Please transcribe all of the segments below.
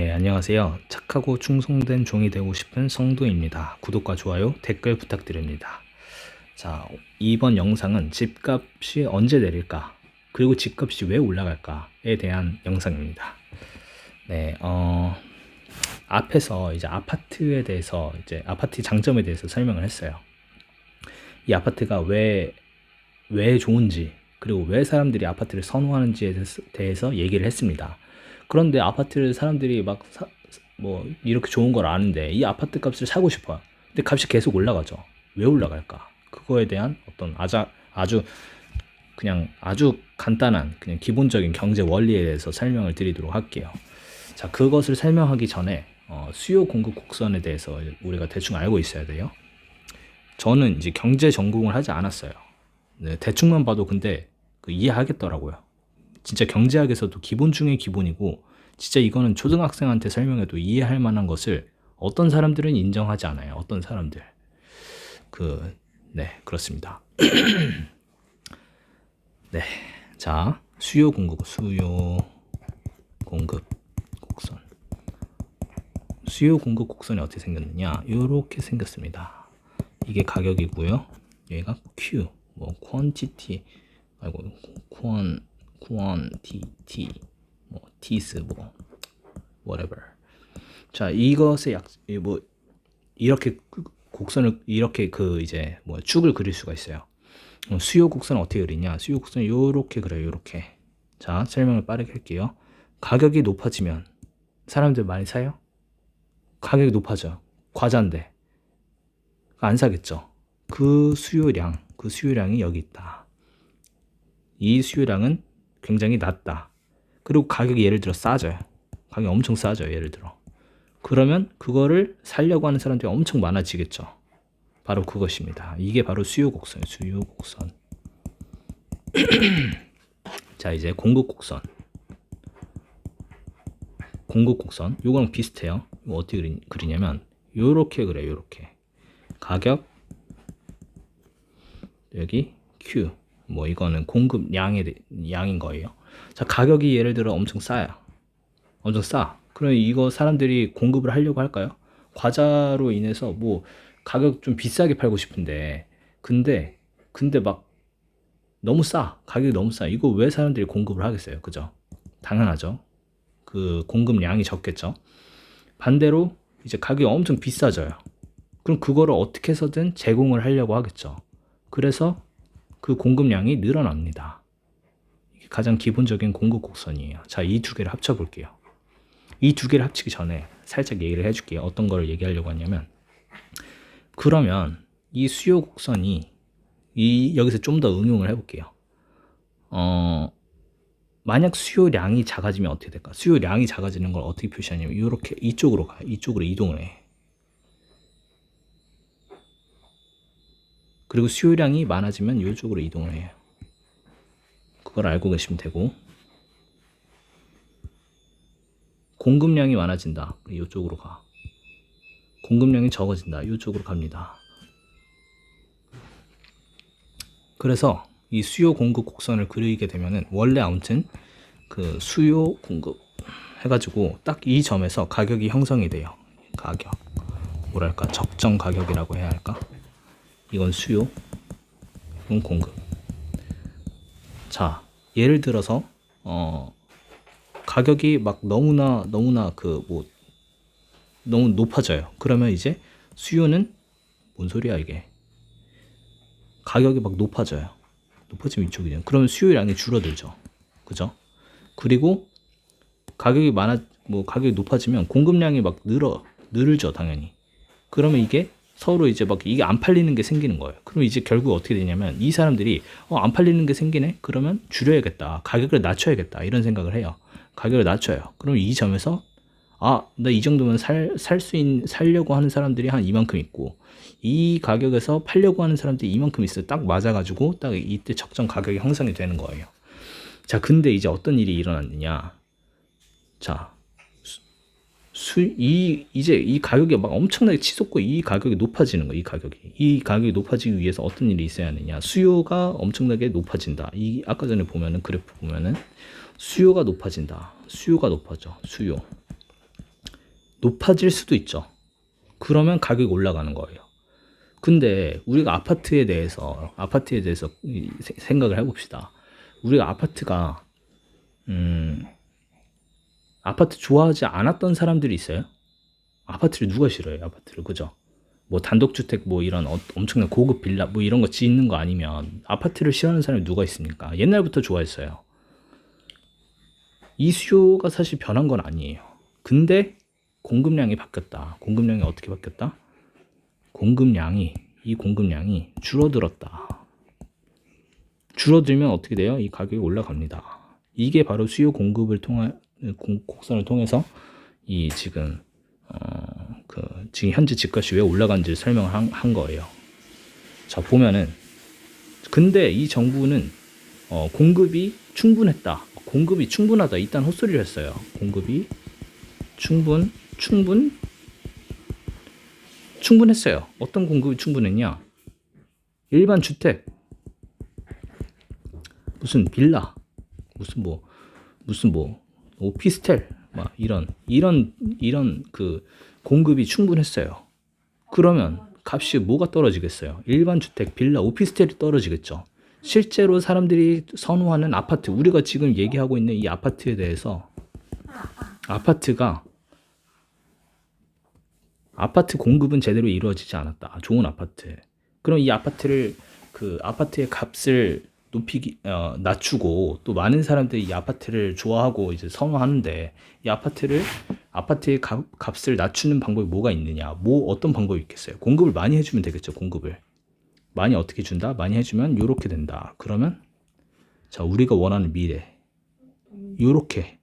네, 안녕하세요. 착하고 충성된 종이 되고 싶은 성도입니다. 구독과 좋아요, 댓글 부탁드립니다. 자, 이번 영상은 집값이 언제 내릴까? 그리고 집값이 왜 올라갈까에 대한 영상입니다. 네, 앞에서 이제 아파트에 대해서, 이제 아파트 장점에 대해서 설명을 했어요. 이 아파트가 왜 좋은지, 그리고 왜 사람들이 아파트를 선호하는지에 대해서 얘기를 했습니다. 그런데 아파트를 사람들이 뭐 이렇게 좋은 걸 아는데 이 아파트 값을 사고 싶어요. 근데 값이 계속 올라가죠. 왜 올라갈까? 그거에 대한 어떤 아주 간단한 그냥 기본적인 경제 원리에 대해서 설명을 드리도록 할게요. 자, 그것을 설명하기 전에 수요 공급 곡선에 대해서 우리가 대충 알고 있어야 돼요. 저는 이제 경제 전공을 하지 않았어요. 네, 대충만 봐도 근데 이해하겠더라고요. 진짜 경제학에서도 기본 중에 기본이고, 진짜 이거는 초등학생한테 설명해도 이해할 만한 것을 어떤 사람들은 인정하지 않아요. 어떤 사람들. 네, 그렇습니다. 네. 자, 수요 공급 곡선. 수요 공급 곡선이 어떻게 생겼느냐? 이렇게 생겼습니다. 이게 가격이고요. 얘가 Q, 뭐 quantity 말고 quantity, 뭐 t's, 뭐 whatever. 자, 이것의 뭐 이렇게 곡선을 이렇게 이제 뭐 축을 그릴 수가 있어요. 수요 곡선은 어떻게 그리냐? 수요 곡선은 이렇게 그려요. 이렇게. 자, 설명을 빠르게 할게요. 가격이 높아지면 사람들 많이 사요? 가격이 높아져. 과자인데 안 사겠죠. 그 수요량이 여기 있다. 이 수요량은 굉장히 낮다. 그리고 가격이 예를 들어 싸져요. 가격이 엄청 싸져요. 예를 들어. 그러면 그거를 살려고 하는 사람들이 엄청 많아지겠죠. 바로 그것입니다. 이게 바로 수요 곡선이에요. 수요 곡선. 자, 이제 공급 곡선. 공급 곡선. 요거랑 비슷해요. 이거 어떻게 그리냐면 요렇게 그래요. 요렇게. 가격 여기 Q. 뭐 이거는 공급 양인 거예요. 자, 가격이 예를 들어 엄청 싸요. 엄청 싸. 그럼 이거 사람들이 공급을 하려고 할까요? 과자로 인해서 뭐 가격 좀 비싸게 팔고 싶은데 근데 막 너무 싸. 가격이 너무 싸. 이거 왜 사람들이 공급을 하겠어요? 그죠? 당연하죠. 그 공급량이 적겠죠. 반대로 이제 가격이 엄청 비싸져요. 그럼 그거를 어떻게 해서든 제공을 하려고 하겠죠. 그래서 그 공급량이 늘어납니다. 이게 가장 기본적인 공급 곡선이에요. 자, 이 두 개를 합쳐 볼게요. 이 두 개를 합치기 전에 살짝 얘기를 해줄게요. 어떤 걸 얘기하려고 하냐면, 그러면 이 수요 곡선이 여기서 좀 더 응용을 해볼게요. 만약 수요량이 작아지면 어떻게 될까? 수요량이 작아지는 걸 어떻게 표시하냐면 이렇게 이쪽으로 가요. 이쪽으로 이동을 해. 그리고 수요량이 많아지면 이쪽으로 이동을 해요. 그걸 알고 계시면 되고, 공급량이 많아진다. 이쪽으로 가. 공급량이 적어진다. 이쪽으로 갑니다. 그래서 이 수요 공급 곡선을 그리게 되면은 원래 아무튼 그 수요 공급 해가지고 딱 이 점에서 가격이 형성이 돼요. 가격. 뭐랄까, 적정 가격이라고 해야 할까? 이건 수요, 이건 공급. 자, 예를 들어서 가격이 막 너무나 너무 높아져요. 그러면 이제 수요는 뭔 소리야 이게? 가격이 막 높아져요. 높아지면 이쪽이죠. 그러면 수요량이 줄어들죠. 그죠? 그리고 가격이 높아지면 공급량이 막 늘죠, 당연히. 그러면 이게 서로 이제 막 이게 안 팔리는 게 생기는 거예요. 그럼 이제 결국 어떻게 되냐면 이 사람들이 안 팔리는 게 생기네? 그러면 줄여야겠다. 가격을 낮춰야겠다. 이런 생각을 해요. 가격을 낮춰요. 그럼 이 점에서 나 이 정도면 살려고 하는 사람들이 한 이만큼 있고 이 가격에서 팔려고 하는 사람들이 이만큼 있어요. 딱 맞아가지고 딱 이때 적정 가격이 형성이 되는 거예요. 자, 근데 이제 어떤 일이 일어났느냐? 자, 이제 이 가격이 막 엄청나게 치솟고 이 가격이 높아지는 거예요. 이 가격이 높아지기 위해서 어떤 일이 있어야 하느냐? 수요가 엄청나게 높아진다. 아까 전에 보면은 그래프 보면은 수요가 높아진다. 수요가 높아져. 수요. 높아질 수도 있죠. 그러면 가격이 올라가는 거예요. 근데 우리가 아파트에 대해서 생각을 해봅시다. 우리가 아파트 좋아하지 않았던 사람들이 있어요? 아파트를 누가 싫어해요? 아파트를, 그죠? 뭐 단독주택 뭐 이런 엄청난 고급 빌라 뭐 이런 거 짓는 거 아니면 아파트를 싫어하는 사람이 누가 있습니까? 옛날부터 좋아했어요. 이 수요가 사실 변한 건 아니에요. 근데 공급량이 바뀌었다. 공급량이 어떻게 바뀌었다? 이 공급량이 줄어들었다. 줄어들면 어떻게 돼요? 이 가격이 올라갑니다. 이게 바로 수요 공급을 통한 곡선을 통해서 이 지금 지금 현재 집값이 왜 올라간지 설명을 한 거예요. 자, 보면은 근데 이 정부는 공급이 충분했다. 공급이 충분하다. 이딴 헛소리를 했어요. 공급이 충분했어요. 어떤 공급이 충분했냐? 일반 주택, 무슨 빌라, 무슨 뭐 오피스텔, 막 이런 그 공급이 충분했어요. 그러면 값이 뭐가 떨어지겠어요? 일반 주택, 빌라, 오피스텔이 떨어지겠죠. 실제로 사람들이 선호하는 아파트, 우리가 지금 얘기하고 있는 이 아파트에 대해서 아파트 공급은 제대로 이루어지지 않았다. 좋은 아파트. 그럼 이 아파트를 아파트의 값을 낮추고 또 많은 사람들이 이 아파트를 좋아하고 이제 선호하는데 이 아파트의 값을 낮추는 방법이 뭐가 있느냐? 어떤 방법이 있겠어요? 공급을 많이 해주면 되겠죠. 공급을 많이 어떻게 준다? 많이 해주면 요렇게 된다. 그러면 자, 우리가 원하는 미래 요렇게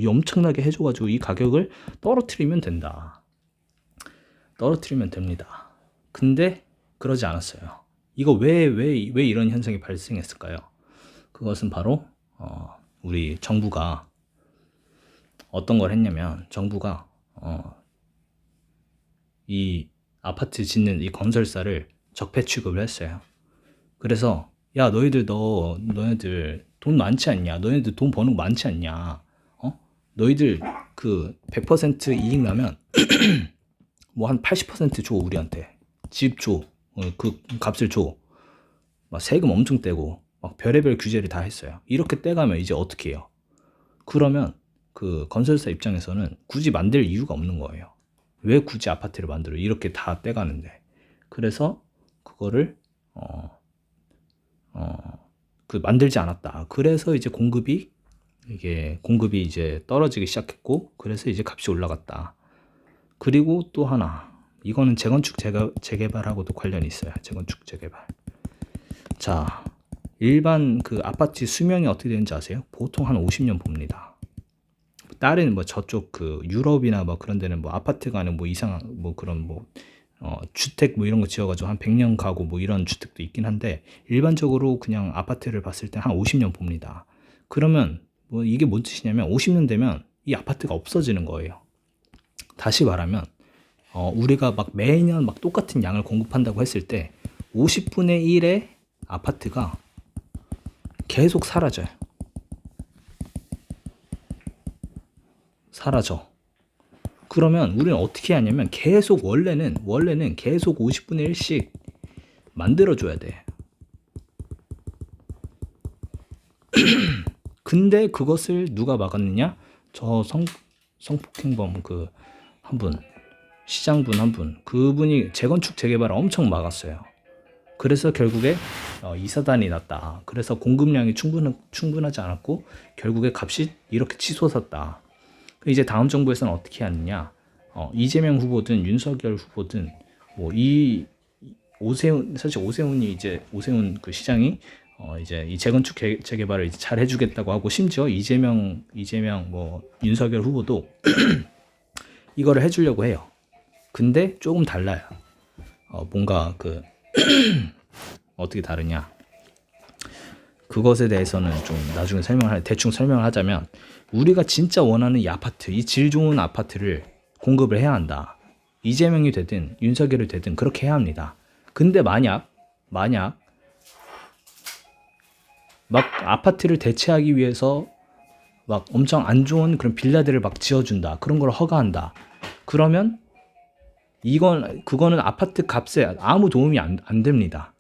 엄청나게 해줘가지고 이 가격을 떨어뜨리면 된다. 떨어뜨리면 됩니다. 근데 그러지 않았어요. 이거 왜 이런 현상이 발생했을까요? 그것은 바로 우리 정부가 어떤 걸 했냐면 정부가 이 아파트 짓는 이 건설사를 적폐 취급을 했어요. 그래서 야, 너희들 돈 많지 않냐? 너희들 돈 버는 거 많지 않냐? 너희들 100% 이익 나면 뭐 한 80% 줘, 우리한테. 집 줘. 그 값을 줘. 막 세금 엄청 떼고 막 별의별 규제를 다 했어요. 이렇게 떼가면 이제 어떻게 해요? 그러면 그 건설사 입장에서는 굳이 만들 이유가 없는 거예요. 왜 굳이 아파트를 만들어? 이렇게 다 떼가는데. 그래서 그거를 만들지 않았다. 그래서 이제 공급이 이제 떨어지기 시작했고, 그래서 이제 값이 올라갔다. 그리고 또 하나, 이거는 재건축 재개발하고도 관련이 있어요. 재건축 재개발. 자, 일반 아파트 수명이 어떻게 되는지 아세요? 보통 한 50년 봅니다. 다른 저쪽 유럽이나 그런 데는 아파트가 아니고 이상한 그런 주택 이런 거 지어가지고 한 100년 가고 이런 주택도 있긴 한데, 일반적으로 그냥 아파트를 봤을 때 한 50년 봅니다. 그러면 이게 뭔 뜻이냐면 50년 되면 이 아파트가 없어지는 거예요. 다시 말하면 우리가 매년 똑같은 양을 공급한다고 했을 때 50분의 1의 아파트가 계속 사라져. 그러면 우리는 어떻게 하냐면 계속 원래는 계속 50분의 1씩 만들어줘야 돼. 근데 그것을 누가 막았느냐? 저 성폭행범 한 분, 시장분 한 분, 그분이 재건축 재개발을 엄청 막았어요. 그래서 결국에 이사단이 났다. 그래서 공급량이 충분하지 않았고 결국에 값이 이렇게 치솟았다. 이제 다음 정부에서는 어떻게 하느냐? 이재명 후보든 윤석열 후보든 오세훈이 오세훈 시장이 이제 이 재건축 재개발을 이제 잘 해주겠다고 하고, 심지어 이재명 윤석열 후보도 이거를 해주려고 해요. 근데 조금 달라요. 뭔가 어떻게 다르냐? 그것에 대해서는 좀 나중에 대충 설명을 하자면, 우리가 진짜 원하는 이 아파트, 이 질 좋은 아파트를 공급을 해야 한다. 이재명이 되든 윤석열이 되든 그렇게 해야 합니다. 근데 만약 아파트를 대체하기 위해서 막 엄청 안 좋은 그런 빌라들을 막 지어준다. 그런 걸 허가한다. 그러면 그거는 아파트 값에 아무 도움이 안 됩니다.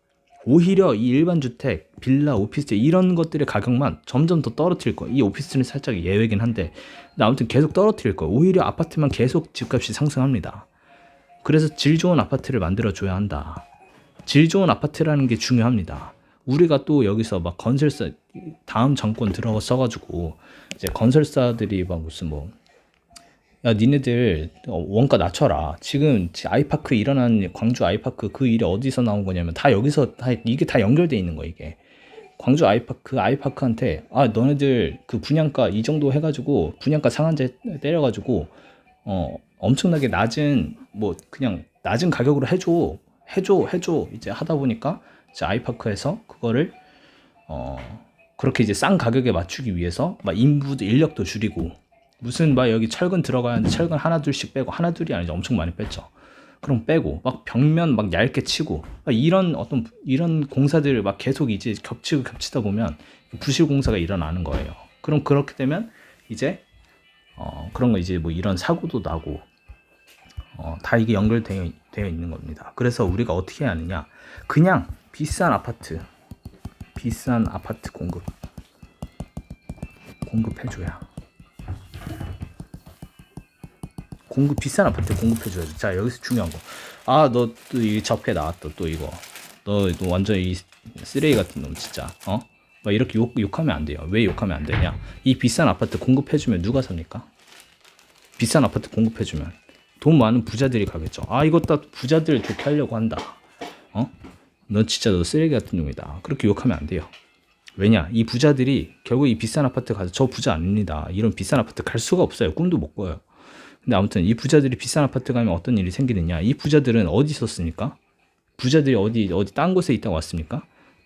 오히려 이 일반 주택, 빌라, 오피스텔 이런 것들의 가격만 점점 더 떨어뜨릴 거예요. 이 오피스텔은 살짝 예외긴 한데 아무튼 계속 떨어뜨릴 거예요. 오히려 아파트만 계속 집값이 상승합니다. 그래서 질 좋은 아파트를 만들어줘야 한다. 질 좋은 아파트라는 게 중요합니다. 우리가 또 여기서 막 건설사 다음 정권 들어서가지고 이제 건설사들이 막 무슨 뭐 야, 니네들 원가 낮춰라. 지금 아이파크 일어난 광주 아이파크 그 일이 어디서 나온 거냐면 다 여기서 이게 다 연결돼 있는 거야, 이게. 광주 아이파크한테 너네들 그 분양가 이 정도 해가지고 분양가 상한제 때려가지고 엄청나게 낮은 뭐 그냥 낮은 가격으로 해줘 이제 하다 보니까 이제 아이파크에서 그거를 그렇게 이제 싼 가격에 맞추기 위해서 막 인력도 줄이고 무슨 막 여기 철근 들어가야 하는데 철근 하나 둘씩 빼고 하나 둘이 아니죠, 엄청 많이 뺐죠. 그럼 빼고 막 벽면 막 얇게 치고 이런 공사들을 막 계속 이제 겹치다 보면 부실 공사가 일어나는 거예요. 그럼 그렇게 되면 이제 그런 거 이제 뭐 이런 사고도 나고 다 이게 연결되어 있는 겁니다. 그래서 우리가 어떻게 해야 하느냐? 그냥 비싼 아파트 공급해줘야. 비싼 아파트 공급해줘야지. 자, 여기서 중요한 거. 너 또 이 적폐 나왔다. 또 이거. 너 완전 이 쓰레기 같은 놈 진짜. 막 이렇게 욕하면 안 돼요. 왜 욕하면 안 되냐? 이 비싼 아파트 공급해주면 누가 삽니까? 비싼 아파트 공급해주면 돈 많은 부자들이 가겠죠. 이거 딱 부자들 좋게 하려고 한다. 너 진짜 너 쓰레기 같은 놈이다. 그렇게 욕하면 안 돼요. 왜냐? 이 부자들이 결국 이 비싼 아파트 가서 저 부자 아닙니다. 이런 비싼 아파트 갈 수가 없어요. 꿈도 못 꿔요. 근데 아무튼 이 부자들이 비싼 아파트 가면 어떤 일이 생기느냐? 이 부자들은 어디 있었습니까? 부자들이 어디 딴 곳에 있다고 왔습니까?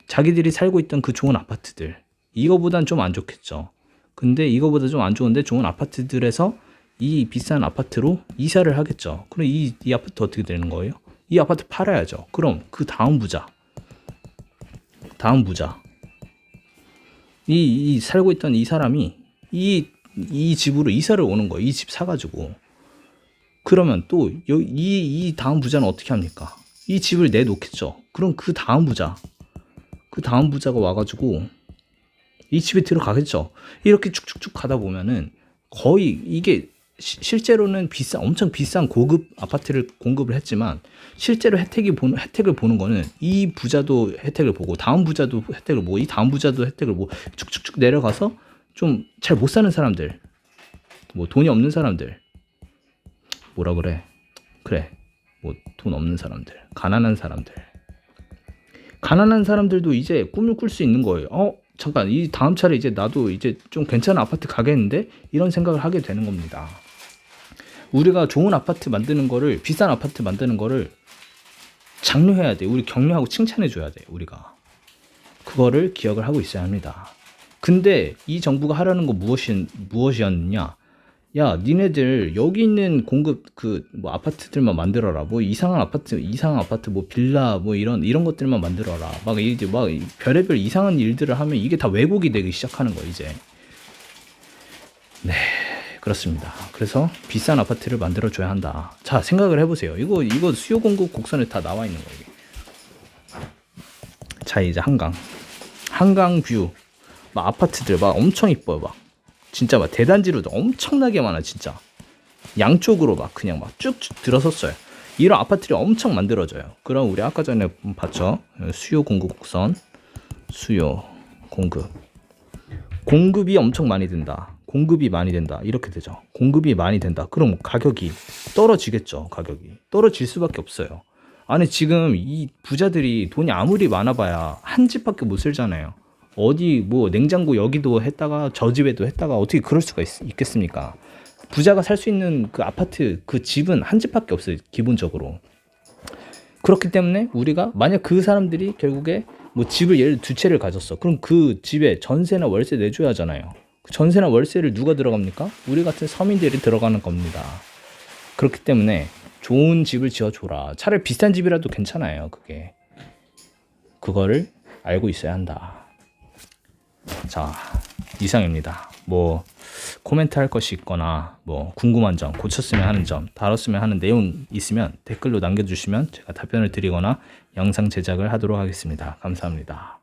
자기들이 살고 있던 그 좋은 아파트들. 이거보단 좀 안 좋겠죠. 근데 이거보다 좀 안 좋은데 좋은 아파트들에서 이 비싼 아파트로 이사를 하겠죠. 그럼 이 아파트 어떻게 되는 거예요? 이 아파트 팔아야죠. 그럼 그 다음 부자. 이 살고 있던 이 사람이 이 집으로 이사를 오는 거예요. 이 집 사가지고. 그러면 또 이 다음 부자는 어떻게 합니까? 이 집을 내놓겠죠. 그럼 그 다음 부자가 와가지고 이 집에 들어가겠죠. 이렇게 쭉쭉쭉 가다 보면은 거의 이게 실제로는 엄청 비싼 고급 아파트를 공급을 했지만 실제로 혜택을 보는 거는 이 부자도 혜택을 보고 다음 부자도 혜택을 보고 이 다음 부자도 혜택을 보고 쭉쭉쭉 내려가서 좀 잘 못 사는 사람들, 뭐 돈이 없는 사람들, 뭐라 그래? 뭐 돈 없는 사람들, 가난한 사람들도 이제 꿈을 꿀 수 있는 거예요. 잠깐 이 다음 차례 이제 나도 이제 좀 괜찮은 아파트 가겠는데 이런 생각을 하게 되는 겁니다. 우리가 좋은 아파트 만드는 거를 비싼 아파트 만드는 거를 장려해야 돼. 우리 격려하고 칭찬해 줘야 돼. 우리가 그거를 기억을 하고 있어야 합니다. 근데 이 정부가 하려는 거 무엇이었느냐? 야, 니네들 여기 있는 공급 뭐 아파트들만 만들어라. 뭐 이상한 아파트 뭐 빌라 뭐 이런 것들만 만들어라. 막 이제 막 별의별 이상한 일들을 하면 이게 다 왜곡이 되기 시작하는 거예요, 이제. 네, 그렇습니다. 그래서 비싼 아파트를 만들어 줘야 한다. 자, 생각을 해보세요. 이거 수요 공급 곡선에 다 나와 있는 거예요. 자, 이제 한강 뷰. 막 아파트들 막 엄청 이뻐요. 막 진짜 막 대단지로도 엄청나게 많아. 진짜 양쪽으로 막 그냥 막 쭉쭉 들어섰어요. 이런 아파트들이 엄청 만들어져요. 그럼 우리 아까 전에 봤죠? 수요 공급 곡선. 수요 공급이 엄청 많이 된다. 공급이 많이 된다. 이렇게 되죠. 공급이 많이 된다. 그럼 가격이 떨어지겠죠. 가격이 떨어질 수밖에 없어요. 아니 지금 이 부자들이 돈이 아무리 많아봐야 한 집밖에 못 살잖아요. 어디 뭐 냉장고 여기도 했다가 저 집에도 했다가 어떻게 그럴 수가 있겠습니까? 부자가 살 수 있는 그 아파트 그 집은 한 집밖에 없어요, 기본적으로. 그렇기 때문에 우리가 만약 그 사람들이 결국에 뭐 집을 예를 두 채를 가졌어. 그럼 그 집에 전세나 월세 내줘야 하잖아요. 그 전세나 월세를 누가 들어갑니까? 우리 같은 서민들이 들어가는 겁니다. 그렇기 때문에 좋은 집을 지어줘라. 차라리 비싼 집이라도 괜찮아요. 그거를 알고 있어야 한다. 자, 이상입니다. 뭐 코멘트 할 것이 있거나 뭐 궁금한 점, 고쳤으면 하는 점, 다뤘으면 하는 내용 있으면 댓글로 남겨주시면 제가 답변을 드리거나 영상 제작을 하도록 하겠습니다. 감사합니다.